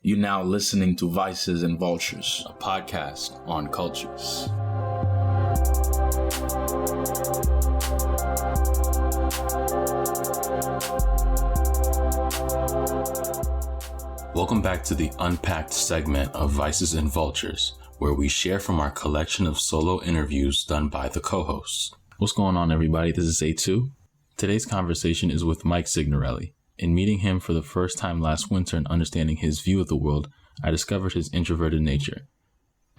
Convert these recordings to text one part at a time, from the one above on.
You're now listening to Vices and Vultures, a podcast on cultures. Welcome back to the Unpacked segment of Vices and Vultures, where we share from our collection of solo interviews done by the co-hosts. What's going on, everybody? This is A2. Today's conversation is with Mike Signorelli. In meeting him for the first time last winter and understanding his view of the world, I discovered his introverted nature.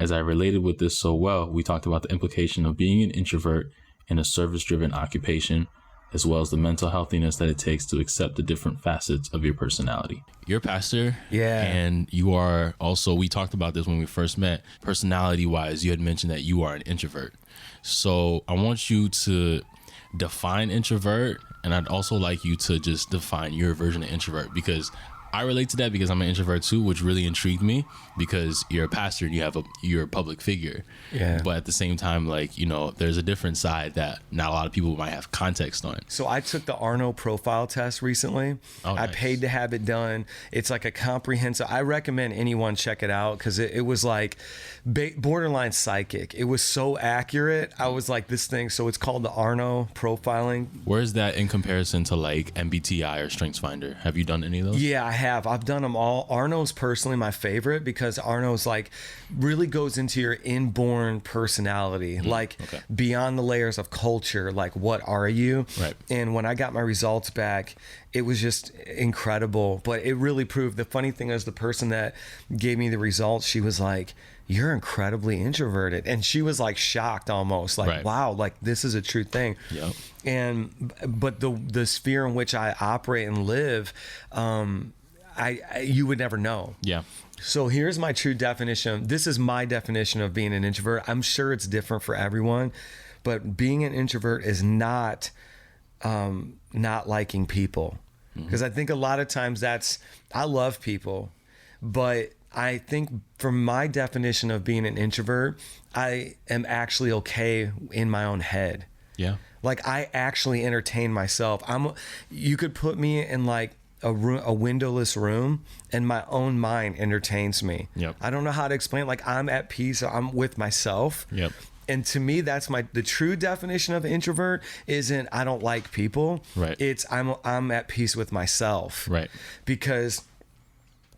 As I related with this so well, we talked about the implication of being an introvert in a service-driven occupation, as well as the mental healthiness that it takes to accept the different facets of your personality. You're a pastor. Yeah. And you are also, we talked about this when we first met, personality-wise, you had mentioned that you are an introvert. So I want you to define introvert, and I'd also like you to just define your version of introvert, because I relate to that because I'm an introvert too, which really intrigued me because you're a pastor and you're a public figure. Yeah. But at the same time, there's a different side that not a lot of people might have context on. So I took the Arno profile test recently. Oh, I nice. paid to have it done. It's like a comprehensive, I recommend anyone check it out because it was like borderline psychic. It was so accurate. I was like this thing. So it's called the Arno profiling. Where is that in comparison to like MBTI or StrengthsFinder? Have you done any of those? Yeah, I have. I've done them all. Arno's personally my favorite because Arno's like really goes into your inborn personality, beyond the layers of culture. Like, what are you? Right. And when I got my results back, it was just incredible. But it really proved. The funny thing is, the person that gave me the results, she was like, "You're incredibly introverted," and she was like shocked almost, like, right. Wow, like this is a true thing. Yep. But the sphere in which I operate and live, you would never know. Yeah. So here's my true definition. This is my definition of being an introvert. I'm sure it's different for everyone, but being an introvert is not liking people. Because I think a lot of times I love people, but I think from my definition of being an introvert, I am actually okay in my own head. Yeah. Like, I actually entertain myself. You could put me in like a windowless room and my own mind entertains me. Yep. I don't know how to explain. Like, I'm at peace. I'm with myself. Yep. And to me, that's the true definition of introvert isn't I don't like people. Right. It's I'm at peace with myself. Right. Because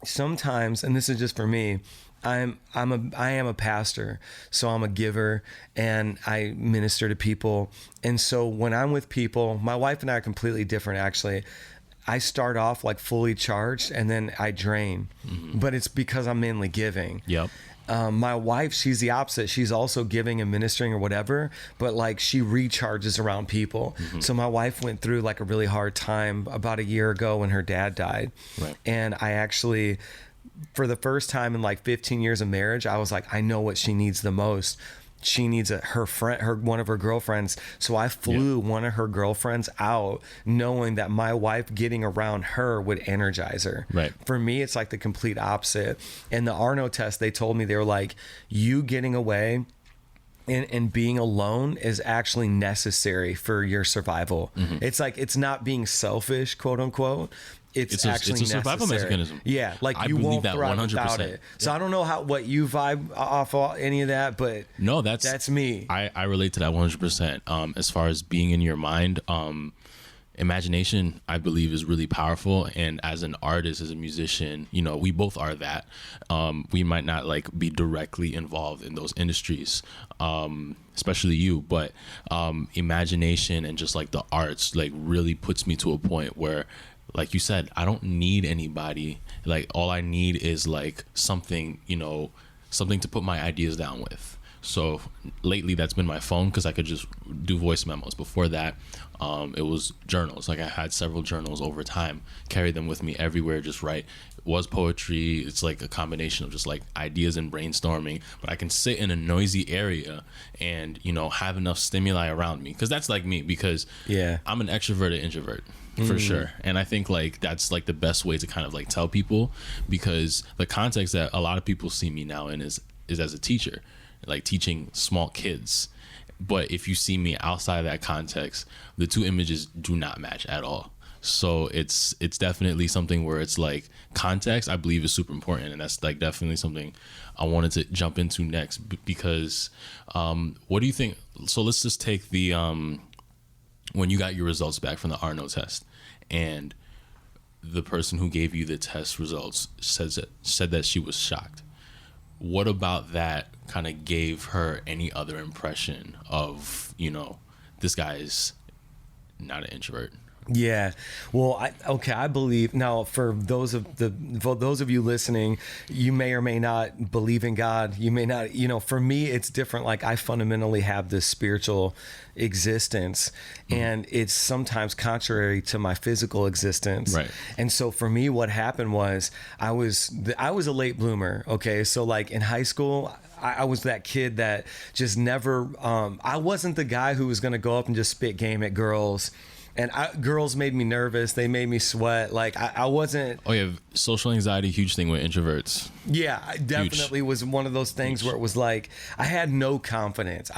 sometimes, and this is just for me, I am a pastor, so I'm a giver and I minister to people. And so when I'm with people, my wife and I are completely different, actually. I start off like fully charged and then I drain, but it's because I'm mainly giving. Yep. My wife, she's the opposite. She's also giving and ministering or whatever, but like she recharges around people. So my wife went through like a really hard time about a year ago when her dad died. Right. And I actually, for the first time in like 15 years of marriage, I was like, I know what she needs the most. She needs one of her girlfriends. So I flew one of her girlfriends out knowing that my wife getting around her would energize her. Right. For me, it's like the complete opposite. In the Arno test, they told me, they were like, you getting away and being alone is actually necessary for your survival. It's like, it's not being selfish, quote unquote. It's actually it's a survival necessary. mechanism. Yeah, like I you believe won't that thrive 100%. without it. So I don't know what you vibe off of any of that, but no, that's me. I relate to that 100%. As far as being in your mind, imagination, I believe, is really powerful. And as an artist, as a musician, we both are that. We might not like be directly involved in those industries, especially you, but imagination and just like the arts like really puts me to a point where, like you said, I don't need anybody. Like, all I need is like something to put my ideas down with. So lately that's been my phone, because I could just do voice memos. Before that, it was journals. Like, I had several journals over time, carry them with me everywhere, just write. It was poetry. It's like a combination of just like ideas and brainstorming, but I can sit in a noisy area and, have enough stimuli around me. Cause that's like me, because I'm an extroverted introvert. For sure. And I think like that's like the best way to kind of like tell people, because the context that a lot of people see me now in is as a teacher, like teaching small kids. But if you see me outside of that context, the two images do not match at all. So it's definitely something where it's like context, I believe, is super important, and that's like definitely something I wanted to jump into next because what do you think? So let's just take the when you got your results back from the Arno test, and the person who gave you the test results said that she was shocked. What about that kind of gave her any other impression of, you know, this guy is not an introvert? Yeah. Well, I believe now for those of you listening, you may or may not believe in God. You may not, you know, for me, it's different. Like I fundamentally have this spiritual existence and it's sometimes contrary to my physical existence. Right. And so for me, what happened was I was a late bloomer. Okay. So like in high school, I was that kid that just never, I wasn't the guy who was going to go up and just spit game at girls. And girls made me nervous. They made me sweat. Like I wasn't. Oh yeah, social anxiety, huge thing with introverts. Yeah, I definitely was one of those things where it was like I had no confidence.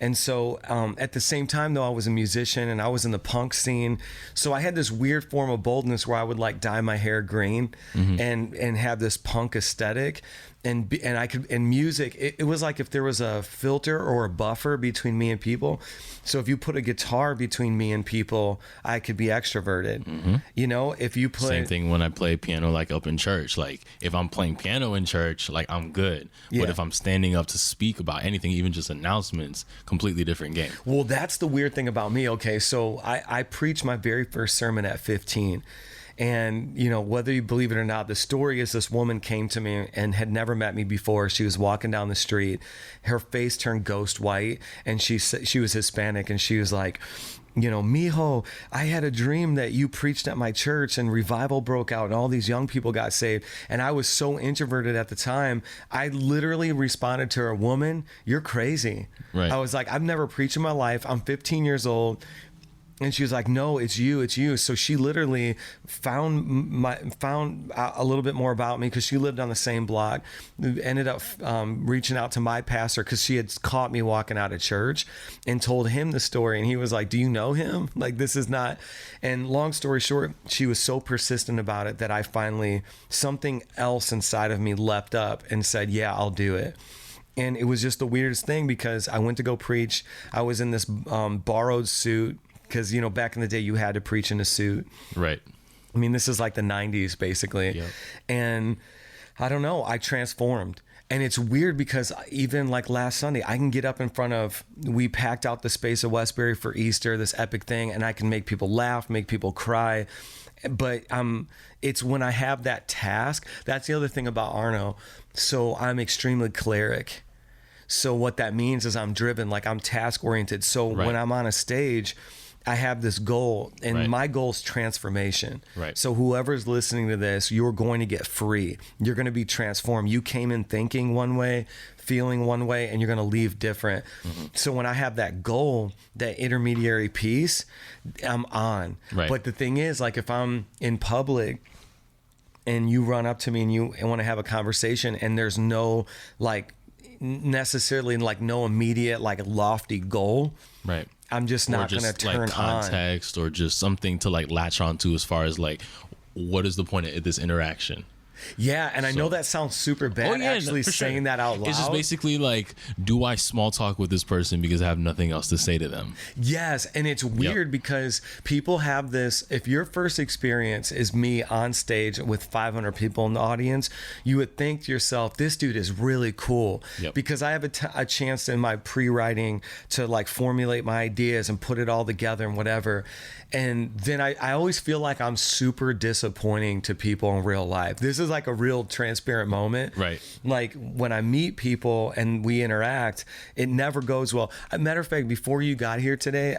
And so at the same time, though, I was a musician and I was in the punk scene. So I had this weird form of boldness where I would like dye my hair green and have this punk aesthetic. And I could, in music, it was like if there was a filter or a buffer between me and people. So if you put a guitar between me and people, I could be extroverted. You know, if you put same thing when I play piano, like up in church. Like if I'm playing piano in church, like I'm good. Yeah. But if I'm standing up to speak about anything, even just announcements, completely different game. Well, that's the weird thing about me. Okay, so I preached my very first sermon at 15. And, you know, whether you believe it or not, the story is this woman came to me and had never met me before. She was walking down the street. Her face turned ghost white. And she was Hispanic. And she was like, you know, mijo, I had a dream that you preached at my church and revival broke out and all these young people got saved. And I was so introverted at the time. I literally responded to her, woman, you're crazy. Right. I was like, I've never preached in my life. I'm 15 years old. And she was like, no, it's you. So she literally found a little bit more about me because she lived on the same block. Ended up reaching out to my pastor because she had caught me walking out of church and told him the story. And he was like, do you know him? Like, this is not. And long story short, she was so persistent about it that I finally, something else inside of me leapt up and said, yeah, I'll do it. And it was just the weirdest thing because I went to go preach. I was in this borrowed suit. Because, you know, back in the day, you had to preach in a suit. Right. I mean, this is like the 90s, basically. Yep. And I don't know, I transformed. And it's weird because even like last Sunday, I can get up in front of, we packed out the space of Westbury for Easter, this epic thing, and I can make people laugh, make people cry. But it's when I have that task, that's the other thing about Arno. So I'm extremely choleric. So what that means is I'm driven, like I'm task oriented. So when I'm on a stage, I have this goal, and my goal is transformation. Right. So whoever's listening to this, you're going to get free. You're going to be transformed. You came in thinking one way, feeling one way, and you're going to leave different. So when I have that goal, that intermediary piece, I'm on. Right. But the thing is, like if I'm in public and you run up to me and you want to have a conversation and there's no like necessarily like no immediate like lofty goal. Right. I'm just not going to turn like context or just something to like latch onto as far as like, what is the point of this interaction? Yeah, and I know that sounds super bad actually saying that out loud. It's just basically like, do I small talk with this person because I have nothing else to say to them? Yes, and it's weird because people have this, if your first experience is me on stage with 500 people in the audience, you would think to yourself, this dude is really cool. Because I have a chance in my pre-writing to like formulate my ideas and put it all together and whatever. And then I always feel like I'm super disappointing to people in real life. This is like a real transparent moment. Right. Like when I meet people and we interact, it never goes well. As a matter of fact, before you got here today,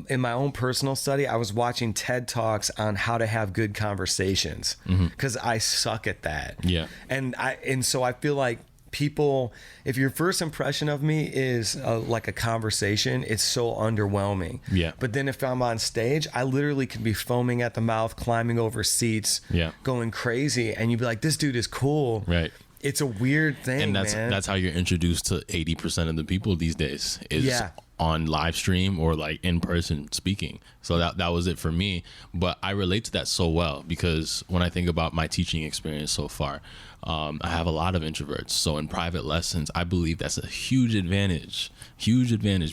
in my own personal study, I was watching TED Talks on how to have good conversations because I suck at that. Yeah. And so I feel like people, if your first impression of me is like a conversation, it's so underwhelming. Yeah. But then if I'm on stage, I literally could be foaming at the mouth, climbing over seats, going crazy, and you'd be like, this dude is cool. Right. It's a weird thing, and man. That's how you're introduced to 80% of the people these days. Is on live stream or like in person speaking. So that was it for me. But I relate to that so well because when I think about my teaching experience so far, I have a lot of introverts. So in private lessons, I believe that's a huge advantage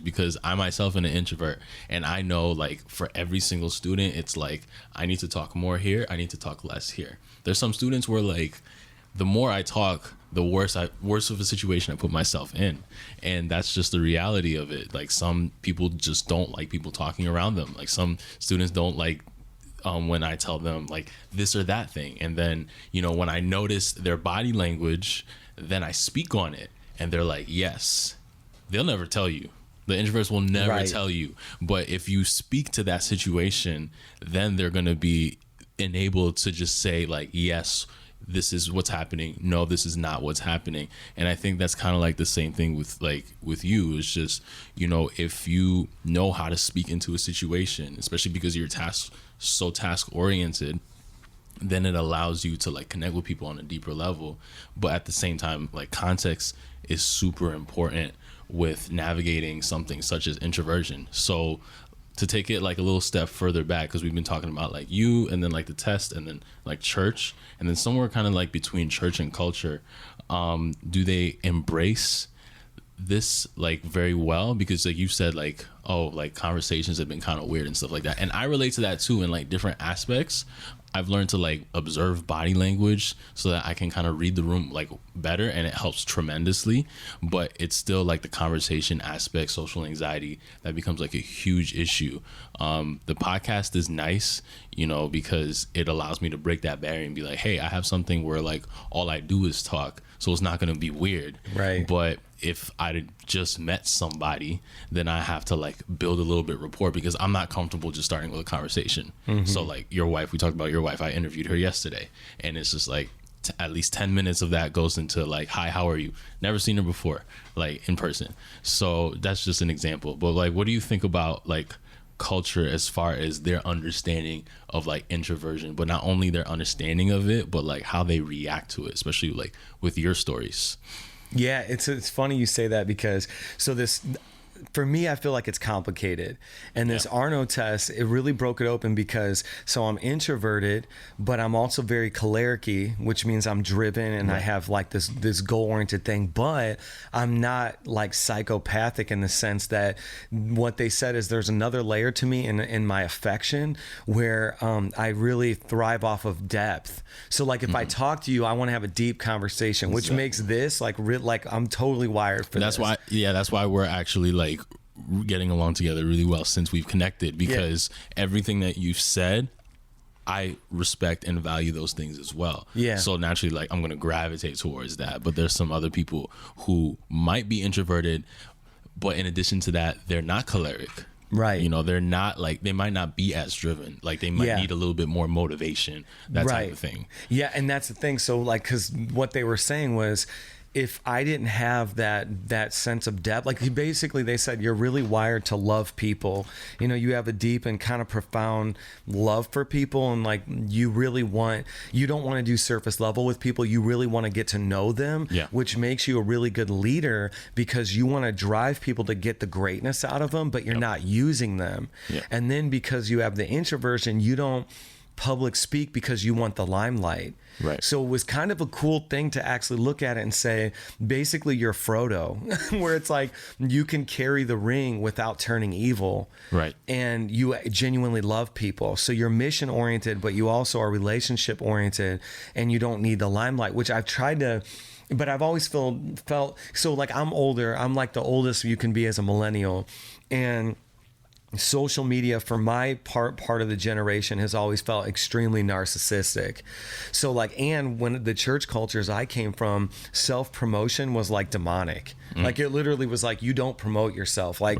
because I myself am an introvert, and I know like for every single student, it's like, I need to talk more here, I need to talk less here. There's some students where like, the more I talk, the worse of a situation I put myself in. And that's just the reality of it. Like some people just don't like people talking around them. Like some students don't like when I tell them like this or that thing. And then, when I notice their body language, then I speak on it. And they're like, yes, they'll never tell you. The introverts will never tell you. But if you speak to that situation, then they're going to be enabled to just say like, yes, this is what's happening. No, this is not what's happening. And I think that's kind of like the same thing with you. It's just, if you know how to speak into a situation, especially because you're so task oriented, then it allows you to like connect with people on a deeper level. But at the same time, like context is super important with navigating something such as introversion. So to take it like a little step further back, because we've been talking about like you and then like the test and then like church and then somewhere kind of like between church and culture, do they embrace this like very well? Because like you said, like, oh, like conversations have been kind of weird and stuff like that, and I relate to that too in like different aspects. I've learned to like observe body language so that I can kind of read the room like better, and it helps tremendously. But it's still like the conversation aspect, social anxiety, that becomes like a huge issue. The podcast is nice, because it allows me to break that barrier and be like, hey, I have something where like all I do is talk, so it's not going to be weird. Right. But if I just met somebody, then I have to like build a little bit rapport because I'm not comfortable just starting with a conversation. Mm-hmm. So like your wife, we talked about your wife. I interviewed her yesterday, and it's just like at least 10 minutes of that goes into like, hi, how are you? Never seen her before, like in person. So that's just an example. But like, what do you think about like culture as far as their understanding of like introversion, but not only their understanding of it, but like how they react to it, especially like with your stories? Yeah, it's funny you say that because for me, I feel like it's complicated. And this Arno test, it really broke it open because so I'm introverted, but I'm also very choleric-y, which means I'm driven and I have like this goal-oriented thing, but I'm not like psychopathic in the sense that what they said is there's another layer to me in my affection where I really thrive off of depth. So like if I talk to you, I want to have a deep conversation, which makes this like I'm totally wired for this. That's why we're actually like getting along together really well since we've connected, because everything that you've said, I respect and value those things as well. Yeah. So naturally, like I'm going to gravitate towards that. But there's some other people who might be introverted, but in addition to that, they're not choleric. Right. They're not like, they might not be as driven. Like they might need a little bit more motivation, that type of thing. Yeah. And that's the thing. So like, cause what they were saying was, if I didn't have that sense of depth, like basically they said, you're really wired to love people. You have a deep and kind of profound love for people. And like, you don't want to do surface level with people. You really want to get to know them, which makes you a really good leader because you want to drive people to get the greatness out of them, but you're not using them. And then because you have the introversion, you don't public speak because you want the limelight. Right. So it was kind of a cool thing to actually look at it and say, basically you're Frodo, where it's like you can carry the ring without turning evil. Right. And you genuinely love people. So you're mission oriented, but you also are relationship oriented, and you don't need the limelight, which I've tried to, but I've always felt so like I'm older. I'm like the oldest you can be as a millennial. And social media for my part of the generation has always felt extremely narcissistic. So like, and when the church cultures I came from, self-promotion was like demonic. Like it literally was like, you don't promote yourself. Like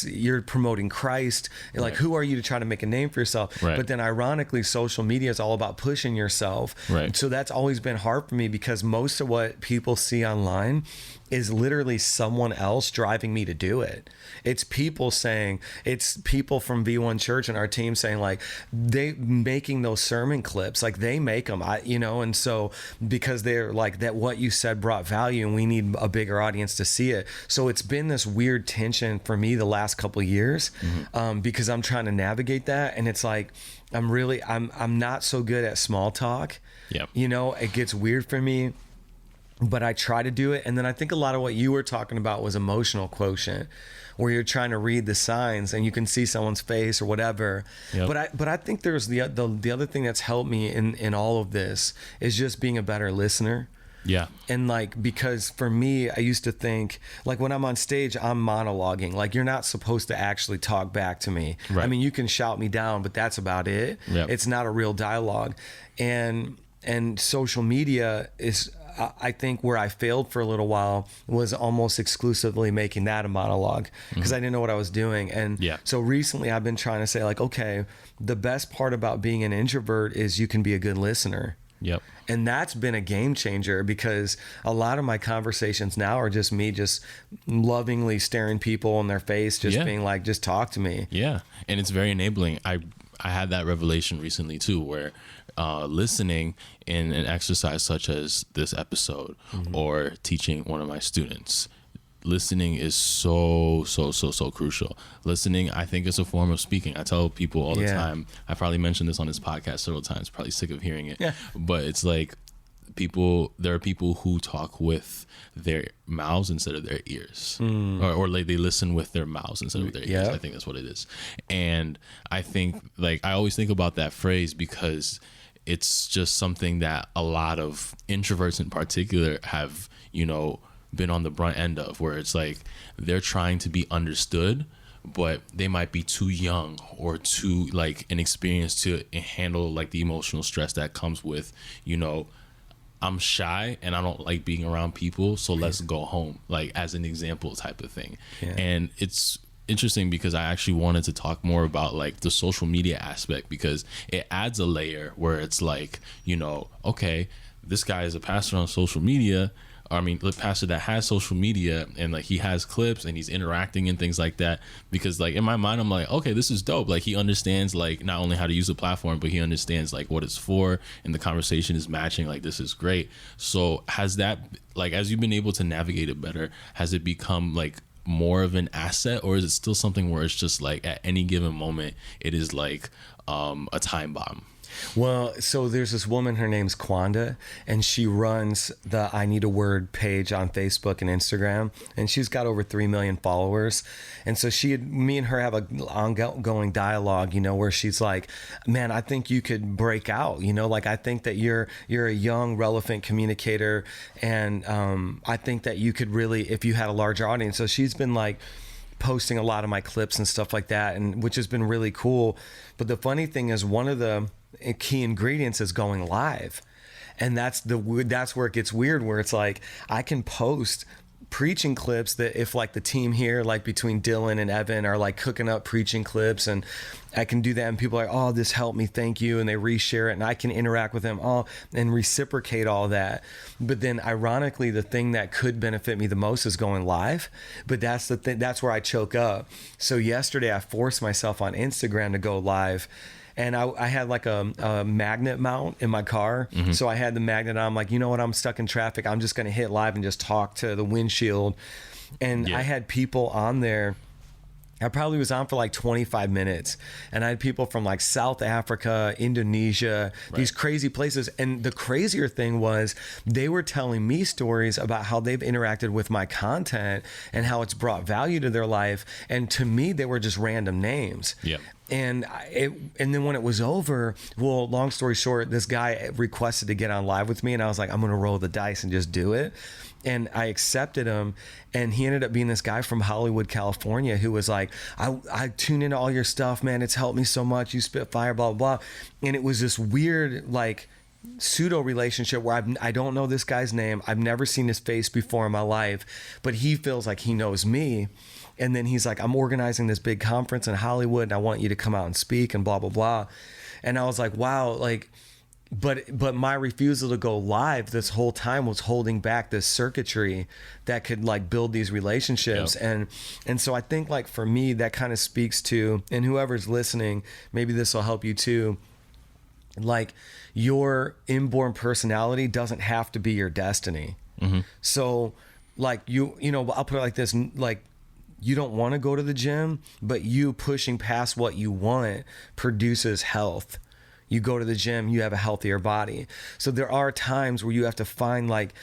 you're promoting Christ. Like who are you to try to make a name for yourself? But then ironically, social media is all about pushing yourself. So that's always been hard for me because most of what people see online is literally someone else driving me to do it. It's people from V1 Church and our team saying like, they making those sermon clips, like they make them, and so because they're like that, what you said brought value and we need a bigger audience to to see it. So it's been this weird tension for me the last couple of years, because I'm trying to navigate that. And it's like, I'm not so good at small talk. Yeah. You know, it gets weird for me, but I try to do it. And then I think a lot of what you were talking about was emotional quotient, where you're trying to read the signs and you can see someone's face or whatever. Yep. But I think there's the other thing that's helped me in all of this is just being a better listener. Yeah. And like, because for me, I used to think like when I'm on stage, I'm monologuing. Like, you're not supposed to actually talk back to me. Right. I mean, you can shout me down, but that's about it. Yep. It's not a real dialogue. And social media is, I think where I failed for a little while was almost exclusively making that a monologue, because I didn't know what I was doing. And so recently I've been trying to say like, okay, the best part about being an introvert is you can be a good listener. Yep. And that's been a game changer, because a lot of my conversations now are just me just lovingly staring people in their face, just being like, just talk to me. Yeah. And it's very enabling. I had that revelation recently too, where listening in an exercise such as this episode or teaching one of my students, listening is so crucial. Listening, I think, is a form of speaking. I tell people all the time, I probably mentioned this on this podcast several times, probably sick of hearing it, but it's like there are people who talk with their mouths instead of their ears, or like they listen with their mouths instead of their ears. I think that's what it is. And I think, like, I always think about that phrase because it's just something that a lot of introverts in particular have, you know, been on the brunt end of, where it's like they're trying to be understood, but they might be too young or too like inexperienced to handle like the emotional stress that comes with, you know, I'm shy and I don't like being around people, so let's go home, like as an example type of thing. And it's interesting because I actually wanted to talk more about like the social media aspect, because it adds a layer where it's like, you know, okay, this guy is a pastor on social media. I mean, the pastor that has social media, and like he has clips and he's interacting and things like that, because like in my mind I'm like, okay, this is dope. Like he understands like not only how to use the platform, but he understands like what it's for, and the conversation is matching. Like, this is great. So has that, like, as you've been able to navigate it better, has it become like more of an asset, or is it still something where it's just like at any given moment it is like a time bomb? Well, so there's this woman, her name's Kwanda, and she runs the I Need a Word page on Facebook and Instagram, and she's got over 3 million followers. And so me and her have a ongoing dialogue, you know, where she's like, man, I think you could break out, you know, like I think that you're a young, relevant communicator, and I think that you could really, if you had a larger audience. So she's been like posting a lot of my clips and stuff like that, and which has been really cool. But the funny thing is, one of the key ingredients is going live, and that's where it gets weird, where it's like I can post preaching clips that if like the team here, like between Dylan and Evan, are like cooking up preaching clips, and I can do that, and people are like, oh, this helped me, thank you, and they reshare it, and I can interact with them all and reciprocate all that. But then ironically, the thing that could benefit me the most is going live, but that's the thing, that's where I choke up. So yesterday I forced myself on Instagram to go live, and I had like a magnet mount in my car. So I had the magnet on. I'm like, you know what? I'm stuck in traffic. I'm just going to hit live and just talk to the windshield. And I had people on there. I probably was on for like 25 minutes, and I had people from like South Africa, Indonesia, these crazy places. And the crazier thing was they were telling me stories about how they've interacted with my content and how it's brought value to their life. And to me, they were just random names. And then when it was over, well, long story short, this guy requested to get on live with me, and I was like, I'm going to roll the dice and just do it. And I accepted him, and he ended up being this guy from Hollywood, California, who was like, I tune into all your stuff, man. It's helped me so much. You spit fire, blah, blah, blah. And it was this weird, like, pseudo relationship where I don't know this guy's name. I've never seen his face before in my life, but he feels like he knows me. And then he's like, I'm organizing this big conference in Hollywood, and I want you to come out and speak and blah, blah, blah. And I was like, wow, like, but my refusal to go live this whole time was holding back this circuitry that could like build these relationships. And so I think like for me, that kind of speaks to, and whoever's listening, maybe this will help you too. Like, your inborn personality doesn't have to be your destiny. So like I'll put it like this, like you don't want to go to the gym, but you pushing past what you want produces health. You go to the gym, you have a healthier body. So there are times where you have to find like,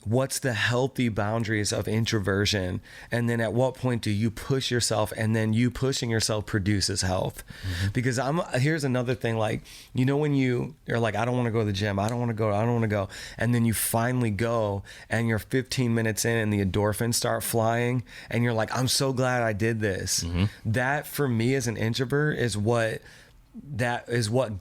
what's the healthy boundaries of introversion? And then at what point do you push yourself, and then you pushing yourself produces health? Mm-hmm. Because here's another thing, like, when you're like, I don't want to go to the gym, I don't want to go. And then you finally go and you're 15 minutes in and the endorphins start flying and you're like, I'm so glad I did this. Mm-hmm. That for me as an introvert is what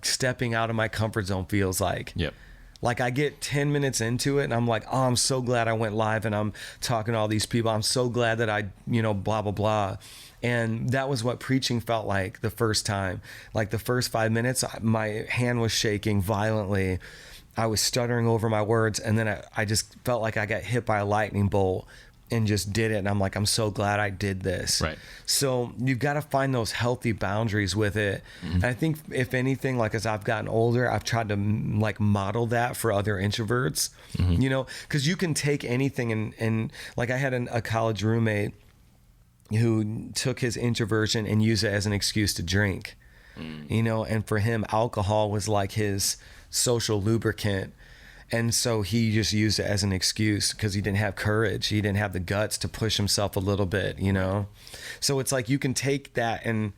stepping out of my comfort zone feels like. Yep. Like I get 10 minutes into it and I'm like, oh, I'm so glad I went live and I'm talking to all these people. I'm so glad that I, blah, blah, blah. And that was what preaching felt like the first time. Like the first 5 minutes, my hand was shaking violently. I was stuttering over my words. And then I just felt like I got hit by a lightning bolt and just did it. And I'm like, I'm so glad I did this. Right. So you've got to find those healthy boundaries with it. Mm-hmm. And I think if anything, like as I've gotten older, I've tried to like model that for other introverts, mm-hmm. Cause you can take anything and like I had a college roommate who took his introversion and used it as an excuse to drink, and for him, alcohol was like his social lubricant. And so he just used it as an excuse because he didn't have courage. He didn't have the guts to push himself a little bit, So it's like you can take that and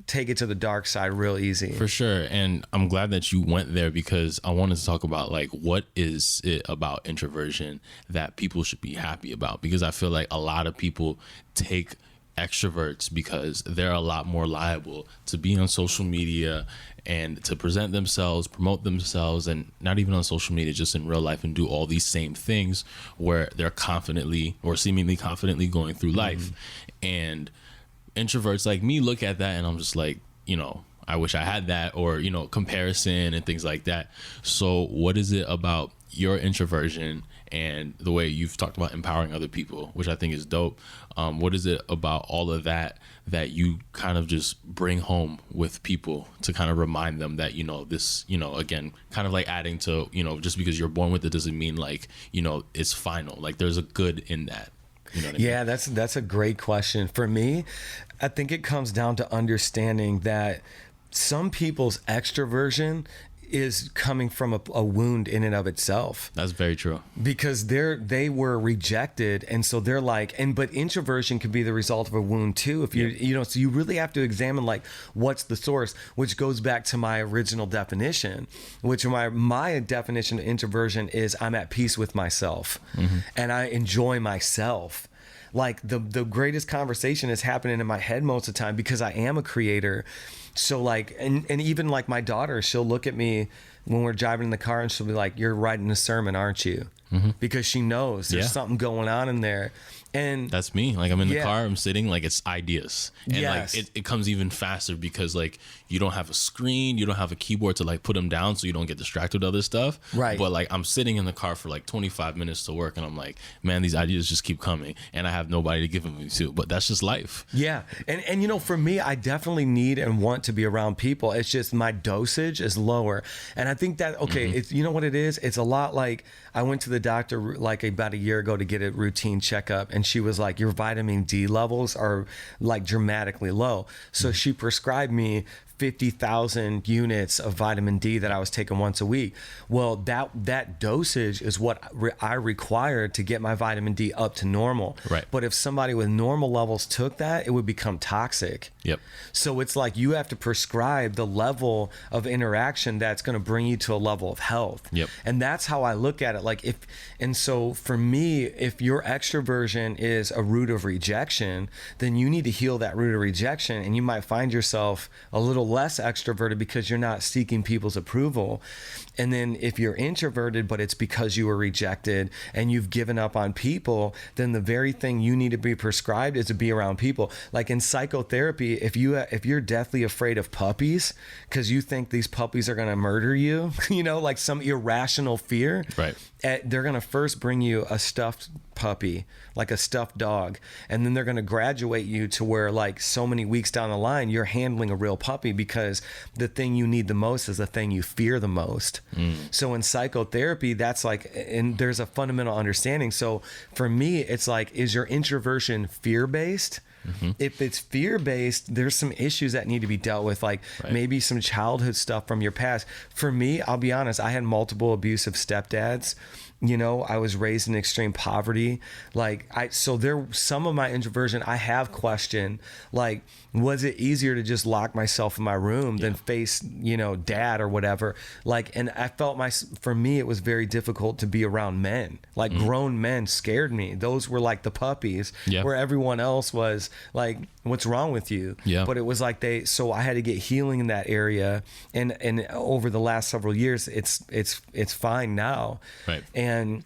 take it to the dark side real easy. For sure. And I'm glad that you went there because I wanted to talk about like what is it about introversion that people should be happy about? Because I feel like a lot of people take extroverts because they're a lot more liable to be on social media and to present themselves, promote themselves, and not even on social media, just in real life, and do all these same things where they're confidently or seemingly confidently going through life. And introverts like me look at that and I'm just like, I wish I had that, or, comparison and things like that. So what is it about your introversion and the way you've talked about empowering other people, which I think is dope? What is it about all of that you kind of just bring home with people to kind of remind them that, this, again, kind of like adding to, just because you're born with it doesn't mean like, it's final. Like there's a good in that. You know what I mean? Yeah, that's a great question. For me, I think it comes down to understanding that some people's extroversion is coming from a wound in and of itself. That's very true. Because they were rejected, and so they're like, but introversion could be the result of a wound too. If you so you really have to examine like what's the source, which goes back to my original definition, which my definition of introversion is I'm at peace with myself, and I enjoy myself. Like the greatest conversation is happening in my head most of the time because I am a creator. So like, and even like my daughter, she'll look at me when we're driving in the car and she'll be like, you're writing a sermon, aren't you? Because she knows there's something going on in there. And that's me. Like I'm in the car, I'm sitting, like it's ideas. And yes. like it comes even faster because like you don't have a screen, you don't have a keyboard to like put them down so you don't get distracted with other stuff. Right. But like I'm sitting in the car for like 25 minutes to work and I'm like, man, these ideas just keep coming and I have nobody to give them to. But that's just life. Yeah. And for me, I definitely need and want to be around people. It's just my dosage is lower. And I think that, it's, you know what it is? It's a lot like I went to the doctor like about a year ago to get a routine checkup, and she was like, your vitamin D levels are like dramatically low. So she prescribed me 50,000 units of vitamin D that I was taking once a week. Well, that dosage is what I required to get my vitamin D up to normal. Right. But if somebody with normal levels took that, it would become toxic. Yep. So it's like you have to prescribe the level of interaction that's going to bring you to a level of health. Yep. And that's how I look at it. So for me, if your extroversion is a root of rejection, then you need to heal that root of rejection, and you might find yourself a little less extroverted because you're not seeking people's approval. And then if you're introverted, but it's because you were rejected and you've given up on people, then the very thing you need to be prescribed is to be around people. Like in psychotherapy, if you're deathly afraid of puppies because you think these puppies are going to murder you, like some irrational fear, right? They're going to first bring you a stuffed puppy, like a stuffed dog, and then they're going to graduate you to where like so many weeks down the line you're handling a real puppy because the thing you need the most is the thing you fear the most. So in psychotherapy, that's like, and there's a fundamental understanding. So for me, it's like, is your introversion fear-based? If it's fear-based, there's some issues that need to be dealt with, like maybe some childhood stuff from your past. For me, I'll be honest, I had multiple abusive stepdads. You know, I was raised in extreme poverty. So there, some of my introversion, I have questioned, like, was it easier to just lock myself in my room than face, you know, dad or whatever? Like, and I felt for me, it was very difficult to be around men. Like grown men scared me. Those were like the puppies, where everyone else was like, what's wrong with you? But it was like so I had to get healing in that area. And over the last several years, it's fine now. And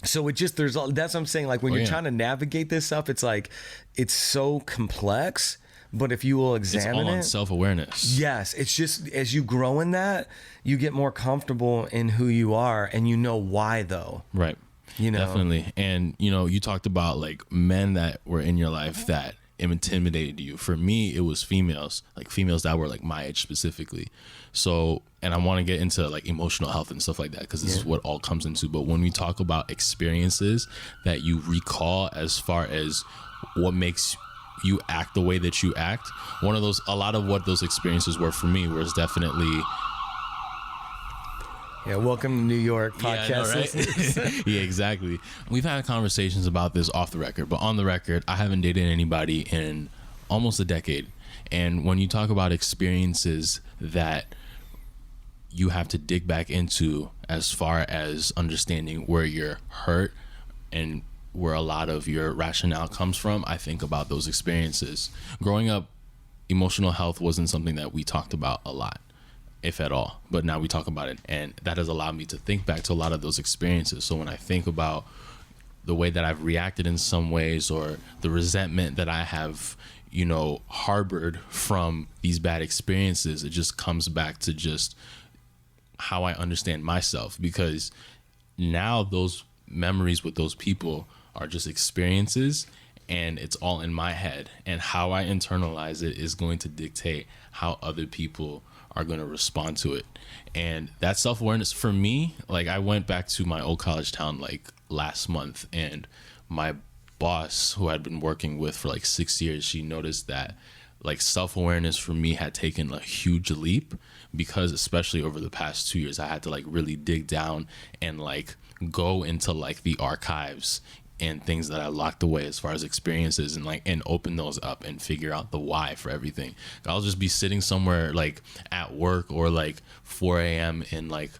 so that's what I'm saying. Like when you're trying to navigate this stuff, it's like, it's so complex, but if you will examine it's all on self-awareness. Yes. It's just, as you grow in that, you get more comfortable in who you are, and you know why though. Right. You know, definitely. And you know, you talked about like men that were in your life that intimidated you. For me, it was females that were like my age specifically. So, and I want to get into like emotional health and stuff like that, because this is what all comes into. But when we talk about experiences that you recall as far as what makes you act the way that you act, a lot of what those experiences were for me was definitely. Yeah, welcome to New York podcast. Right? Yeah, exactly. We've had conversations about this off the record, but on the record, I haven't dated anybody in almost a decade. And when you talk about experiences that you have to dig back into as far as understanding where you're hurt and where a lot of your rationale comes from, I think about those experiences. Growing up, emotional health wasn't something that we talked about a lot, if at all, but now we talk about it, and that has allowed me to think back to a lot of those experiences. So when I think about the way that I've reacted in some ways, or the resentment that I have, you know, harbored from these bad experiences, it just comes back to just how I understand myself, because now those memories with those people are just experiences, and it's all in my head, and how I internalize it is going to dictate how other people are going to respond to it. And that self-awareness for me, like I went back to my old college town like last month, and my boss, who I'd been working with for like 6 years, she noticed that like self-awareness for me had taken a huge leap, because especially over the past 2 years, I had to like really dig down and like go into like the archives and things that I locked away as far as experiences, and open those up and figure out the why for everything. I'll just be sitting somewhere like at work, or like 4 a.m. in like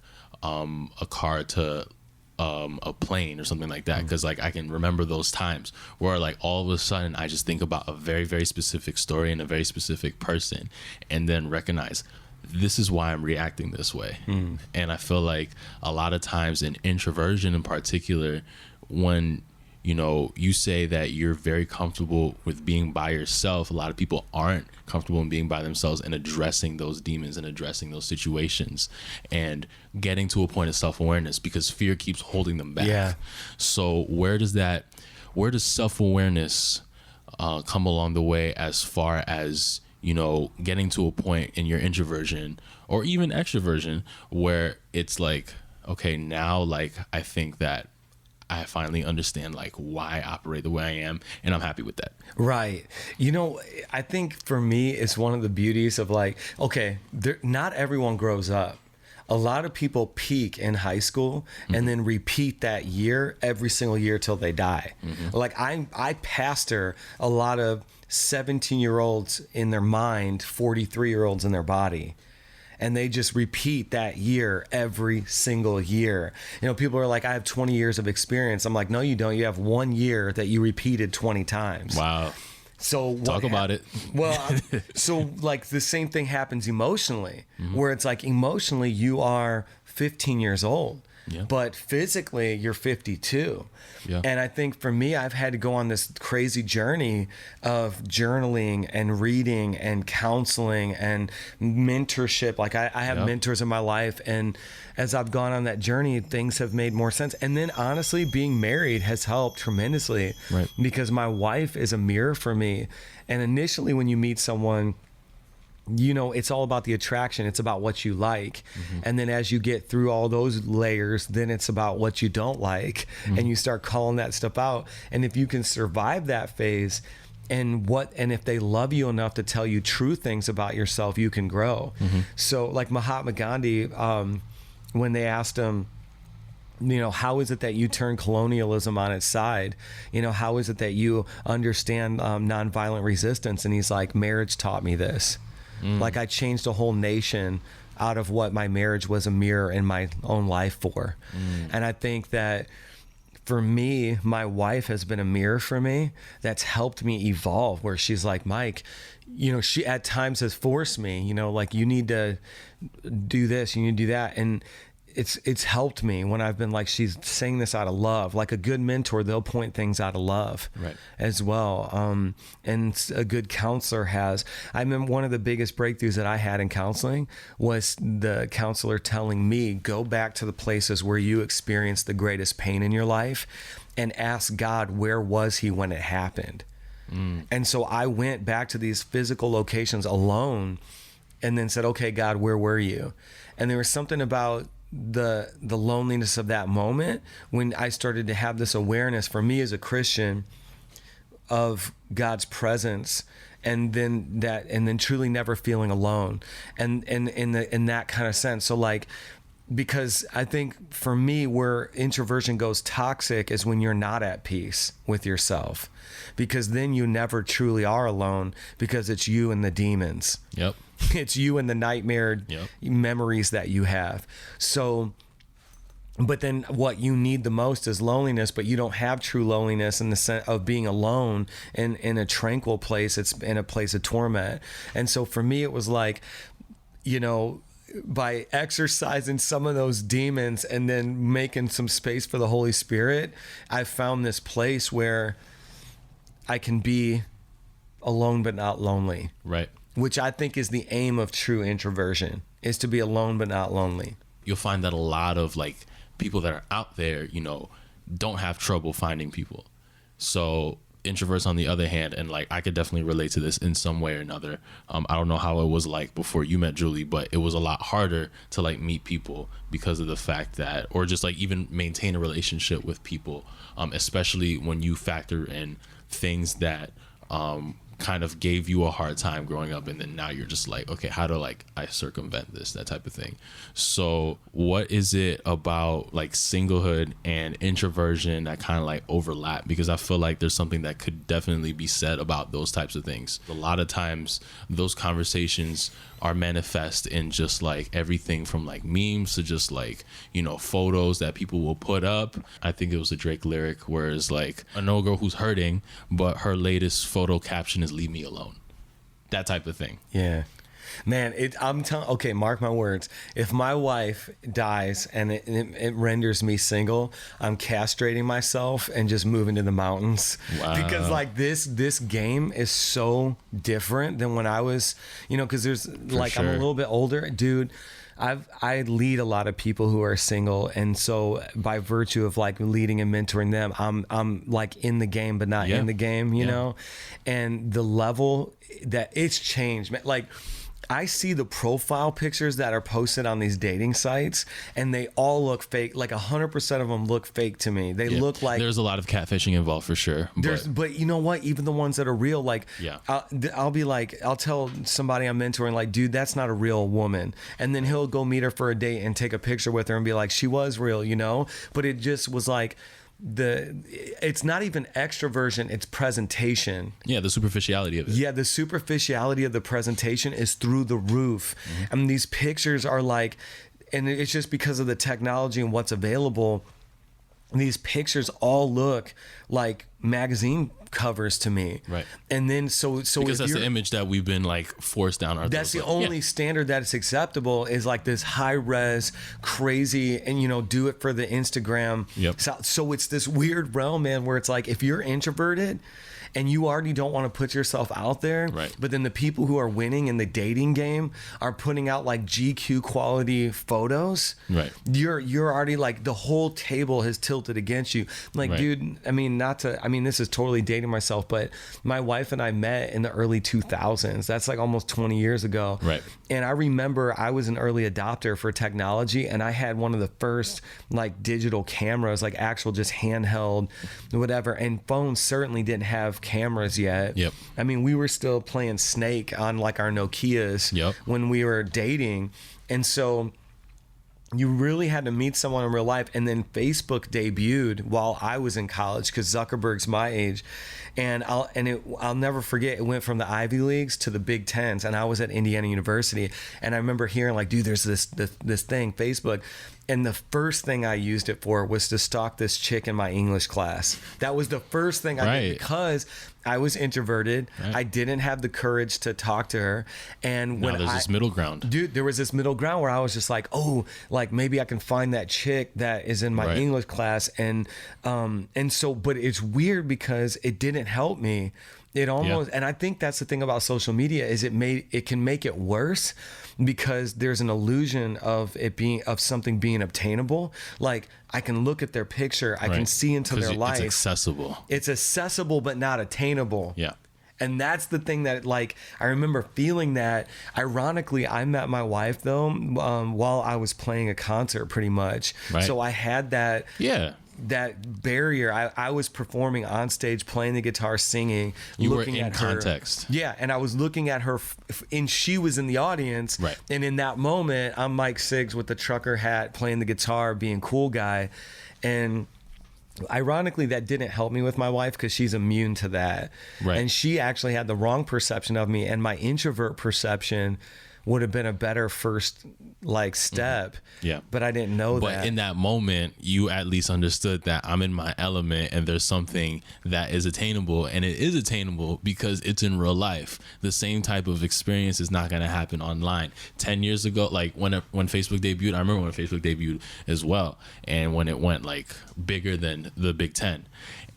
a car to a plane or something like that, because like I can remember those times where like all of a sudden I just think about a very, very specific story and a very specific person, and then recognize this is why I'm reacting this way. And I feel like a lot of times in introversion in particular, when you know, you say that you're very comfortable with being by yourself, a lot of people aren't comfortable in being by themselves and addressing those demons and addressing those situations and getting to a point of self-awareness, because fear keeps holding them back. So where does self-awareness come along the way, as far as, you know, getting to a point in your introversion or even extroversion where it's like, okay, now like I think that I finally understand like why I operate the way I am, and I'm happy with that. Right. You know, I think for me, it's one of the beauties of like, okay, not everyone grows up. A lot of people peak in high school and then repeat that year every single year till they die. Like I pastor a lot of 17-year-olds in their mind, 43-year-olds in their body. And they just repeat that year every single year. You know, people are like, I have 20 years of experience. I'm like, no, you don't. You have 1 year that you repeated 20 times. Wow. So talk about it. Well, so like the same thing happens emotionally, where it's like emotionally you are 15 years old, but physically you're 52. And I think for me, I've had to go on this crazy journey of journaling and reading and counseling and mentorship. Like I have mentors in my life, and as I've gone on that journey, things have made more sense. And then honestly, being married has helped tremendously, because my wife is a mirror for me. And initially when you meet someone, it's all about the attraction. It's about what you like. And then as you get through all those layers, then it's about what you don't like. And you start calling that stuff out. And if you can survive that phase, and if they love you enough to tell you true things about yourself, you can grow. So like Mahatma Gandhi, when they asked him, how is it that you turn colonialism on its side? How is it that you understand nonviolent resistance? And he's like, marriage taught me this. Like I changed a whole nation out of what my marriage was a mirror in my own life for. And I think that for me, my wife has been a mirror for me that's helped me evolve, where she's like, Mike, she at times has forced me, like you need to do this, you need to do that. And it's helped me when I've been like, she's saying this out of love. Like a good mentor, they'll point things out of love as well. And a good counselor I remember one of the biggest breakthroughs that I had in counseling was the counselor telling me, go back to the places where you experienced the greatest pain in your life and ask God, where was he when it happened? And so I went back to these physical locations alone and then said, okay, God, where were you? And there was something about the loneliness of that moment when I started to have this awareness for me as a Christian of God's presence, and then truly never feeling alone, and in that kind of sense. So like, because I think for me, where introversion goes toxic is when you're not at peace with yourself, because then you never truly are alone, because it's you and the demons. It's you and the nightmare memories that you have. So, but then what you need the most is loneliness, but you don't have true loneliness in the sense of being alone in a tranquil place. It's in a place of torment. And so for me, it was like, by exercising some of those demons and then making some space for the Holy Spirit, I found this place where I can be alone but not lonely. Which I think is the aim of true introversion, is to be alone but not lonely. You'll find that a lot of like people that are out there, don't have trouble finding people. So introverts on the other hand, and like I could definitely relate to this in some way or another. I don't know how it was like before you met Julie, but it was a lot harder to like meet people because of the fact that, or just like even maintain a relationship with people, especially when you factor in things that kind of gave you a hard time growing up, and then now you're just like, okay, how do I circumvent this, that type of thing. So what is it about like singlehood and introversion that kind of like overlap? Because I feel like there's something that could definitely be said about those types of things. A lot of times those conversations are manifest in just like everything from like memes to just like, photos that people will put up. I think it was a Drake lyric where it's like, I know a girl who's hurting, but her latest photo caption is leave me alone. That type of thing. Yeah. Man, I'm telling. Okay, mark my words. If my wife dies and it renders me single, I'm castrating myself and just moving to the mountains. Wow. Because like this game is so different than when I was, because there's I'm a little bit older, dude. I lead a lot of people who are single, and so by virtue of like leading and mentoring them, I'm like in the game but not in the game, you know. And the level that it's changed, man. Like I see the profile pictures that are posted on these dating sites, and they all look fake. Like 100% of them look fake to me. They look like there's a lot of catfishing involved for sure. But you know what? Even the ones that are real, like I'll be like, I'll tell somebody I'm mentoring, like, dude, that's not a real woman, and then he'll go meet her for a date and take a picture with her and be like, she was real, But it just was like. It's not even extroversion, it's presentation. The superficiality of it. The superficiality of the presentation is through the roof. And these pictures are like, and it's just because of the technology and what's available, these pictures all look like magazine covers to me. Right. And then so because that's the image that we've been like forced down our throats. That's the only standard that is acceptable, is like this high res crazy, and do it for the Instagram. So it's this weird realm, man, where it's like if you're introverted and you already don't want to put yourself out there, but then the people who are winning in the dating game are putting out like GQ quality photos, you're already like, the whole table has tilted against you. Like, dude, I mean, mean, this is totally dating myself, but my wife and I met in the early 2000s. That's like almost 20 years ago. Right. And I remember I was an early adopter for technology, and I had one of the first like digital cameras, like actual just handheld, whatever. And phones certainly didn't have cameras yet. Yep. I mean, we were still playing Snake on like our Nokias Yep. when we were dating. And so you really had to meet someone in real life. And then Facebook debuted while I was in college, because Zuckerberg's my age. And I'll never forget, it went from the Ivy Leagues to the Big Tens, and I was at Indiana University. And I remember hearing like, dude, there's this thing, Facebook. And the first thing I used it for was to stalk this chick in my English class. That was the first thing I did, because I was introverted. Right. I didn't have the courage to talk to her. And when there's this middle ground. Dude, there was this middle ground where I was just like, oh, like maybe I can find that chick that is in my English class. And so, but it's weird because it didn't help me. It almost, and I think that's the thing about social media, is it can make it worse, because there's an illusion of something being obtainable. Like, I can look at their picture, I can see into their life. It's accessible. It's accessible, but not attainable. Yeah. And that's the thing that, like, I remember feeling that. Ironically, I met my wife though while I was playing a concert, pretty much. Right. So I had that. Yeah. That barrier. I was performing on stage, playing the guitar, singing. You looking were in at context. Her. Yeah, and I was looking at her, and she was in the audience. Right. And in that moment, I'm Mike Siggs with the trucker hat, playing the guitar, being cool guy, and ironically, that didn't help me with my wife, because she's immune to that. Right. And she actually had the wrong perception of me, and my introvert perception would have been a better first like step. Yeah. But I didn't know that. But in that moment, you at least understood that I'm in my element and there's something that is attainable, and it is attainable because it's in real life. The same type of experience is not going to happen online. 10 years ago, like when Facebook debuted, I remember when Facebook debuted as well, and when it went like bigger than the Big Ten.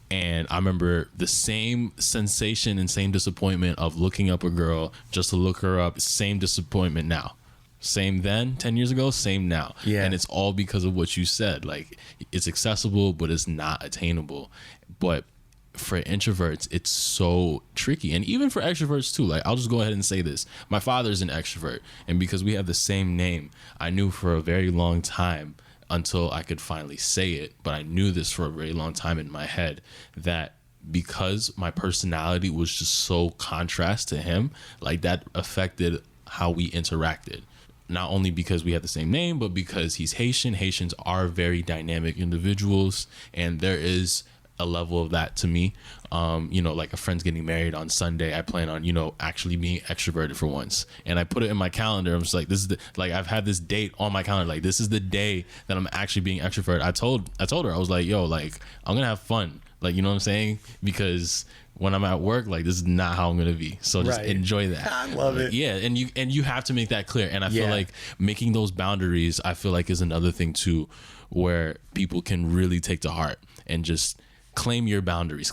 And I remember the same sensation and same disappointment of looking up a girl just to look her up. Same disappointment now. Same then, 10 years ago, same now. Yeah. And it's all because of what you said. Like, it's accessible, but it's not attainable. But for introverts, it's so tricky. And even for extroverts too. Like, I'll just go ahead and say this. My father's an extrovert. And because we have the same name, I knew for a very long time, until I could finally say it, but I knew this for a very long time in my head, that because my personality was just so contrast to him, like that affected how we interacted. Not only because we have the same name, but because he's Haitian. Haitians are very dynamic individuals, and there is a level of that to me. Like a friend's getting married on Sunday, I plan on, actually being extroverted for once. And I put it in my calendar. I'm just like, this is I've had this date on my calendar. Like, this is the day that I'm actually being extroverted. I told her, I was like, yo, like, I'm going to have fun. Like, you know what I'm saying? Because when I'm at work, like, this is not how I'm going to be. So just enjoy that. I love it. Yeah. And you have to make that clear. And I feel like making those boundaries, I feel like is another thing too, where people can really take to heart and just claim your boundaries,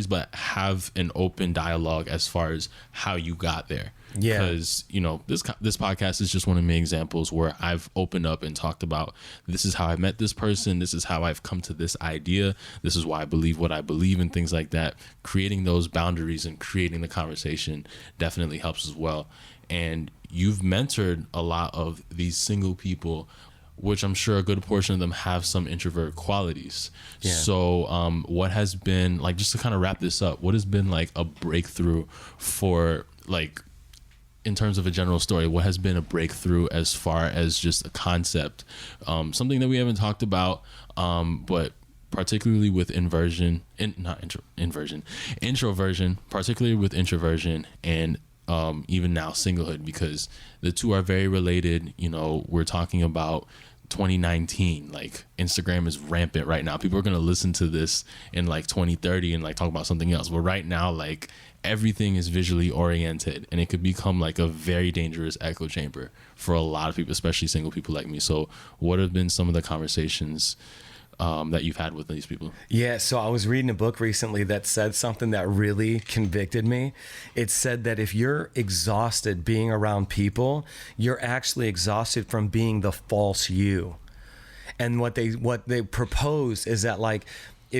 but have an open dialogue as far as how you got there. Yeah. Because, this podcast is just one of many examples where I've opened up and talked about, this is how I met this person. This is how I've come to this idea. This is why I believe what I believe, and things like that. Creating those boundaries and creating the conversation definitely helps as well. And you've mentored a lot of these single people, which I'm sure a good portion of them have some introvert qualities. Yeah. So what has been, like, just to kind of wrap this up, what has been like a breakthrough for, like, in terms of a general story, what has been a breakthrough as far as just a concept, something that we haven't talked about, but particularly with introversion, particularly with introversion and even now singlehood, because the two are very related. We're talking about 2019, like Instagram is rampant right now. People are going to listen to this in like 2030 and like talk about something else. But right now, like, everything is visually oriented, and it could become like a very dangerous echo chamber for a lot of people, especially single people like me. So what have been some of the conversations that you've had with these people? Yeah, so I was reading a book recently that said something that really convicted me. It said that if you're exhausted being around people, you're actually exhausted from being the false you. And what they propose is that, like,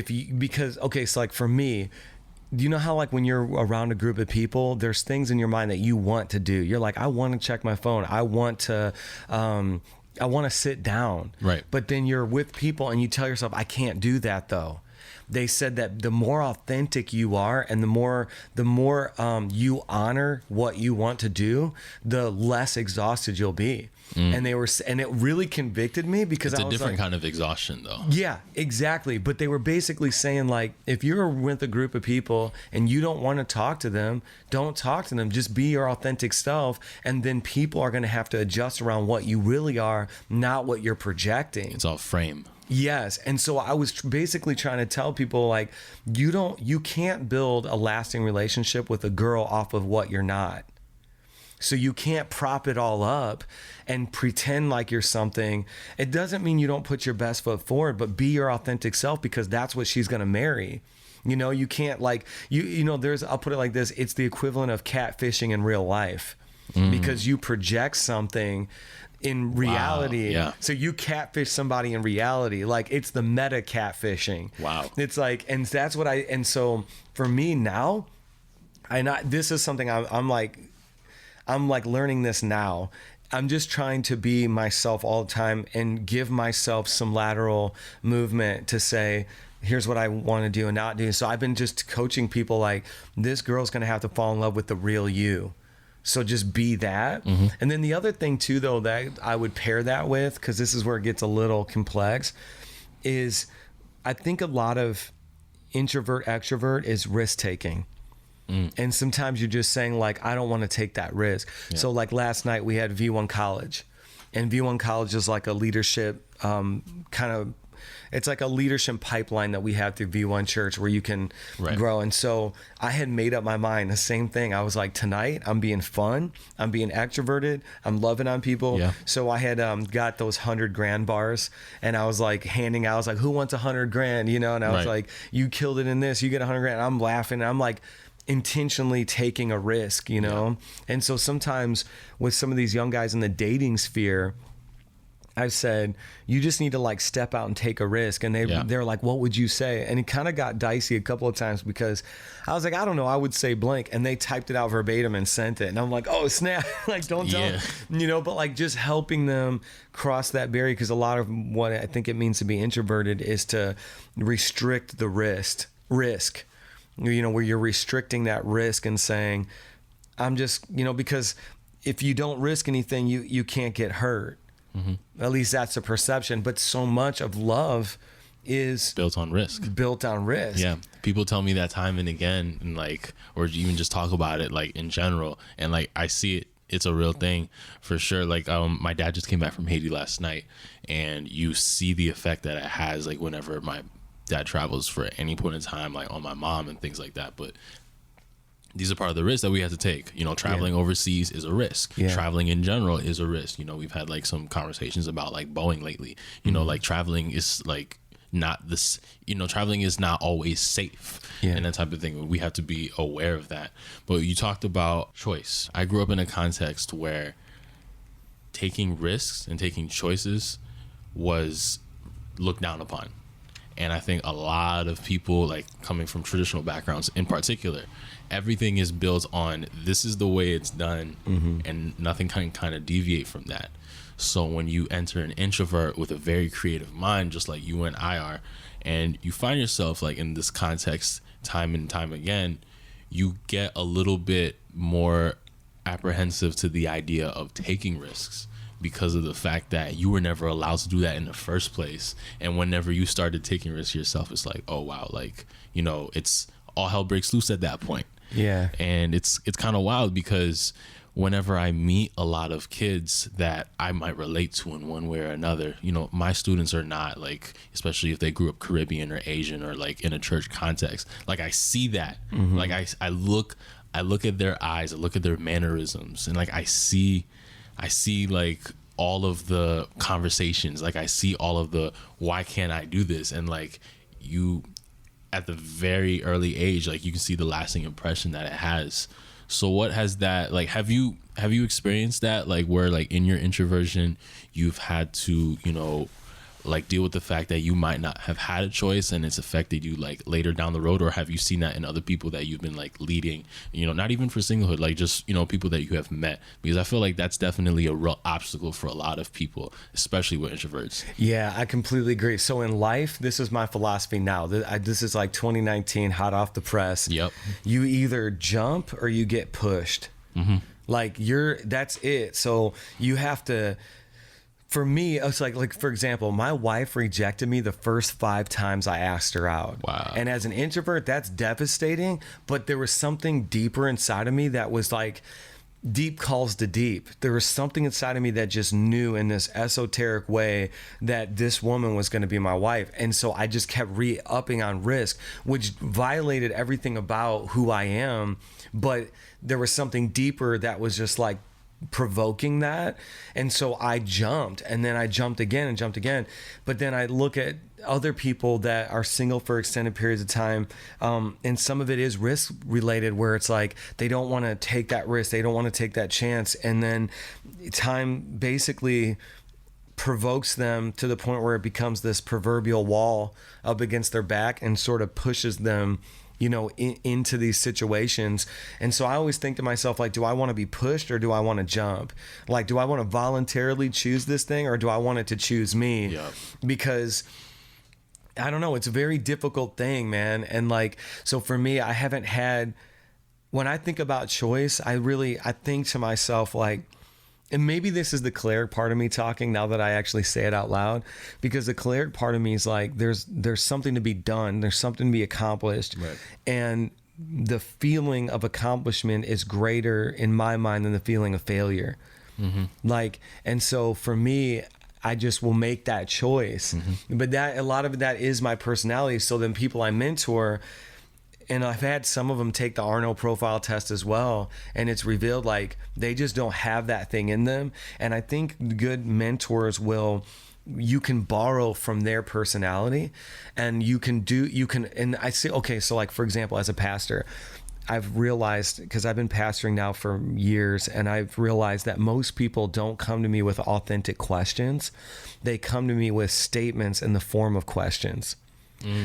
because, okay, so like for me, do you know how like when you're around a group of people, there's things in your mind that you want to do. You're like, I want to check my phone. I want to sit down. Right. But then you're with people and you tell yourself, I can't do that though. They said that the more authentic you are and the more you honor what you want to do, the less exhausted you'll be. And it really convicted me because it's I was a different like, kind of exhaustion though. yeah, exactly. But they were basically saying like, if you're with a group of people and you don't want to talk to them, don't talk to them. Just be your authentic self. And then people are going to have to adjust around what you really are, not what you're projecting. It's all frame. Yes. And so I was basically trying to tell people like, you can't build a lasting relationship with a girl off of what you're not. So you can't prop it all up and pretend like you're something. It doesn't mean you don't put your best foot forward, but be your authentic self, because that's what she's going to marry. You know, you can't like, I'll put it like this. It's the equivalent of catfishing in real life, because you project something in reality. Wow, yeah. So you catfish somebody in reality. Like, it's the meta catfishing. Wow. It's like, and that's what and so for me now, this is something I'm like learning this now. I'm just trying to be myself all the time and give myself some lateral movement to say, here's what I want to do and not do. So I've been just coaching people like, this girl's going to have to fall in love with the real you. So just be that. Mm-hmm. And then the other thing too, though, that I would pair that with, because this is where it gets a little complex, is I think a lot of introvert extrovert is risk taking. And sometimes you're just saying like, I don't want to take that risk. Yeah. So like last night we had V1 College, and V1 College is like a leadership it's like a leadership pipeline that we have through V1 Church where you can grow. And so I had made up my mind, the same thing. I was like, tonight I'm being fun. I'm being extroverted. I'm loving on people. Yeah. So I had got those 100 grand bars, and I was like handing out, I was like, who wants 100 grand? You know? And I was like, you killed it in this, you get 100 grand. And I'm laughing. And I'm like, intentionally taking a risk, you know? Yeah. And so sometimes with some of these young guys in the dating sphere, I said, you just need to like step out and take a risk. And they're like, what would you say? And it kind of got dicey a couple of times, because I was like, I don't know, I would say blank. And they typed it out verbatim and sent it. And I'm like, oh snap, like don't tell them, you know, but like just helping them cross that barrier. Because a lot of what I think it means to be introverted is to restrict the risk, you know, where you're restricting that risk and saying, I'm just, you know, because if you don't risk anything, you can't get hurt. Mm-hmm. At least that's the perception. But so much of love is built on risk. Yeah. People tell me that time and again, and like, or even just talk about it like in general. And like, I see it. It's a real thing for sure. Like, my dad just came back from Haiti last night, and you see the effect that it has, like whenever my dad travels for any point in time, like on my mom and things like that. But these are part of the risks that we have to take. You know, traveling overseas is a risk. Yeah. Traveling in general is a risk. You know, we've had like some conversations about like Boeing lately. You know, like traveling is like not this, you know, traveling is not always safe and that type of thing. We have to be aware of that. But you talked about choice. I grew up in a context where taking risks and taking choices was looked down upon. And I think a lot of people, like coming from traditional backgrounds in particular, everything is built on this is the way it's done, and nothing can kind of deviate from that. So when you enter an introvert with a very creative mind, just like you and I are, and you find yourself like in this context time and time again, you get a little bit more apprehensive to the idea of taking risks, because of the fact that you were never allowed to do that in the first place. And whenever you started taking risks yourself, it's like, oh wow, like, you know, it's all hell breaks loose at that point. Yeah. And it's kind of wild, because whenever I meet a lot of kids that I might relate to in one way or another, you know, my students are not like, especially if they grew up Caribbean or Asian or like in a church context, like I see that, like I look at their eyes, I look at their mannerisms, and like I see like all of the conversations, like I see all of the why can't I do this, and like you at the very early age, like you can see the lasting impression that it has. So what has that, like, have you experienced that, like where like in your introversion you've had to, you know, like deal with the fact that you might not have had a choice and it's affected you like later down the road? Or have you seen that in other people that you've been like leading, you know, not even for singlehood, like just, you know, people that you have met? Because I feel like that's definitely a real obstacle for a lot of people, especially with introverts. Yeah, I completely agree. So in life, this is my philosophy now. This is like 2019, hot off the press. Yep. You either jump or you get pushed. Mm-hmm. Like that's it. So you have to, for me, it's like for example, my wife rejected me the first 5 times I asked her out. Wow. And as an introvert, that's devastating. But there was something deeper inside of me that was like, deep calls to deep. There was something inside of me that just knew in this esoteric way that this woman was going to be my wife. And so I just kept re-upping on risk, which violated everything about who I am. But there was something deeper that was just like provoking that. And so I jumped, and then I jumped again and jumped again. But then I look at other people that are single for extended periods of time, and some of it is risk related, where it's like they don't want to take that risk, they don't want to take that chance, and then time basically provokes them to the point where it becomes this proverbial wall up against their back and sort of pushes them, you know, into these situations. And so I always think to myself, like, do I want to be pushed or do I want to jump? Like, do I want to voluntarily choose this thing or do I want it to choose me? Yeah. Because I don't know, it's a very difficult thing, man. And like, so for me, I haven't had, when I think about choice, I think to myself, like, and maybe this is the cleric part of me talking now that I actually say it out loud, because the cleric part of me is like, there's something to be done. There's something to be accomplished. Right. And the feeling of accomplishment is greater in my mind than the feeling of failure. Mm-hmm. Like, and so for me, I just will make that choice. Mm-hmm. But that, a lot of that is my personality. So then people I mentor, and I've had some of them take the Arno profile test as well, and it's revealed like they just don't have that thing in them. And I think good mentors you can borrow from their personality, and and I say, okay, so like, for example, as a pastor, I've realized, because I've been pastoring now for years, and I've realized that most people don't come to me with authentic questions. They come to me with statements in the form of questions.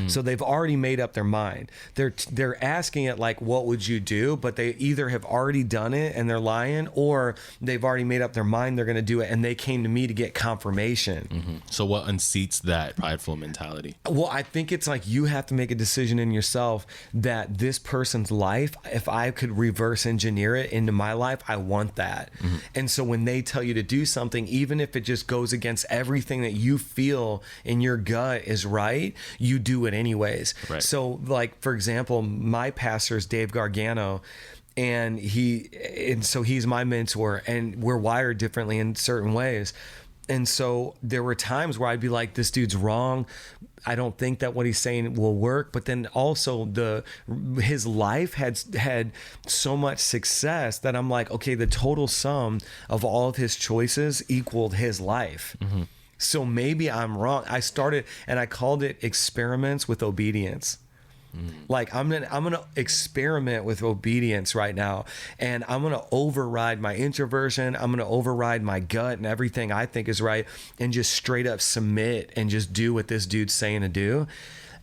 So they've already made up their mind. They're asking it like, what would you do? But they either have already done it and they're lying, or they've already made up their mind they're going to do it, and they came to me to get confirmation. Mm-hmm. So what unseats that prideful mentality? Well, I think it's like you have to make a decision in yourself that this person's life, if I could reverse engineer it into my life, I want that. Mm-hmm. And so when they tell you to do something, even if it just goes against everything that you feel in your gut is right, you do it anyways. Right. So like, for example, my pastor is Dave Gargano, and so he's my mentor, and we're wired differently in certain ways. And so there were times where I'd be like, this dude's wrong. I don't think that what he's saying will work. But then also his life had so much success that I'm like, okay, the total sum of all of his choices equaled his life. Mm-hmm. So maybe I'm wrong. I started, and I called it experiments with obedience. Like I'm gonna experiment with obedience right now, and I'm gonna override my introversion. I'm gonna override my gut and everything I think is right, and just straight up submit and just do what this dude's saying to do.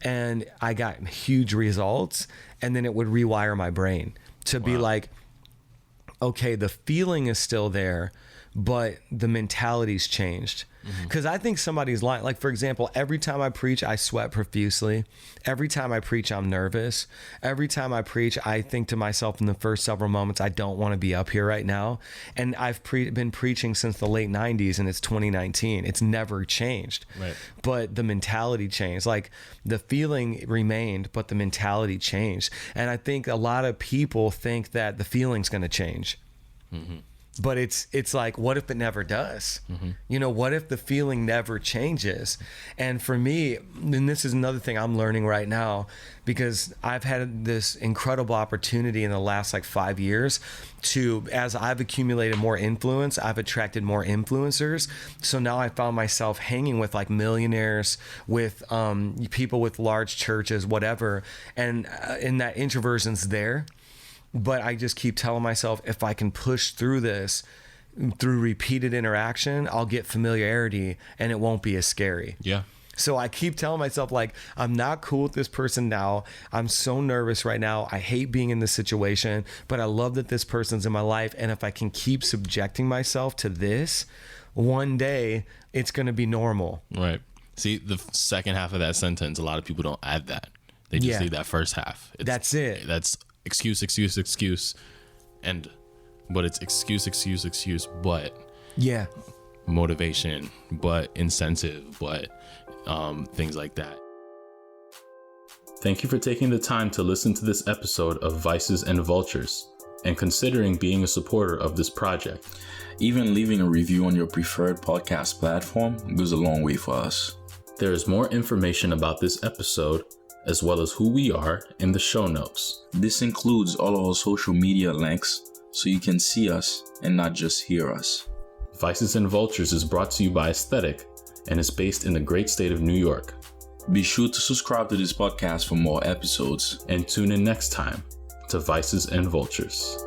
And I got huge results, and then it would rewire my brain to be like, okay, the feeling is still there, but the mentality's changed. Because I think somebody's lying. Like, for example, every time I preach, I sweat profusely. Every time I preach, I'm nervous. Every time I preach, I think to myself in the first several moments, I don't want to be up here right now. And I've been preaching since the late 90s, and it's 2019. It's never changed. Right. But the mentality changed. Like, the feeling remained, but the mentality changed. And I think a lot of people think that the feeling's going to change. Mm-hmm. But it's like, what if it never does? Mm-hmm. You know, what if the feeling never changes? And for me, and this is another thing I'm learning right now, because I've had this incredible opportunity in the last like 5 years to, as I've accumulated more influence, I've attracted more influencers. So now I found myself hanging with like millionaires, with people with large churches, whatever. And that introversion's there. But I just keep telling myself, if I can push through this, through repeated interaction, I'll get familiarity and it won't be as scary. Yeah. So I keep telling myself, like, I'm not cool with this person now. I'm so nervous right now. I hate being in this situation, but I love that this person's in my life. And if I can keep subjecting myself to this, one day it's going to be normal. Right. See, the second half of that sentence, a lot of people don't add that. They just leave that first half. That's it. That's excuse. But it's excuse, but Yeah. motivation, but incentive, but things like that. Thank you for taking the time to listen to this episode of Vices and Vultures and considering being a supporter of this project. Even leaving a review on your preferred podcast platform goes a long way for us. There is more information about this episode, as well as who we are, in the show notes. This includes all of our social media links so you can see us and not just hear us. Vices and Vultures is brought to you by Aesthetic and is based in the great state of New York. Be sure to subscribe to this podcast for more episodes. And tune in next time to Vices and Vultures.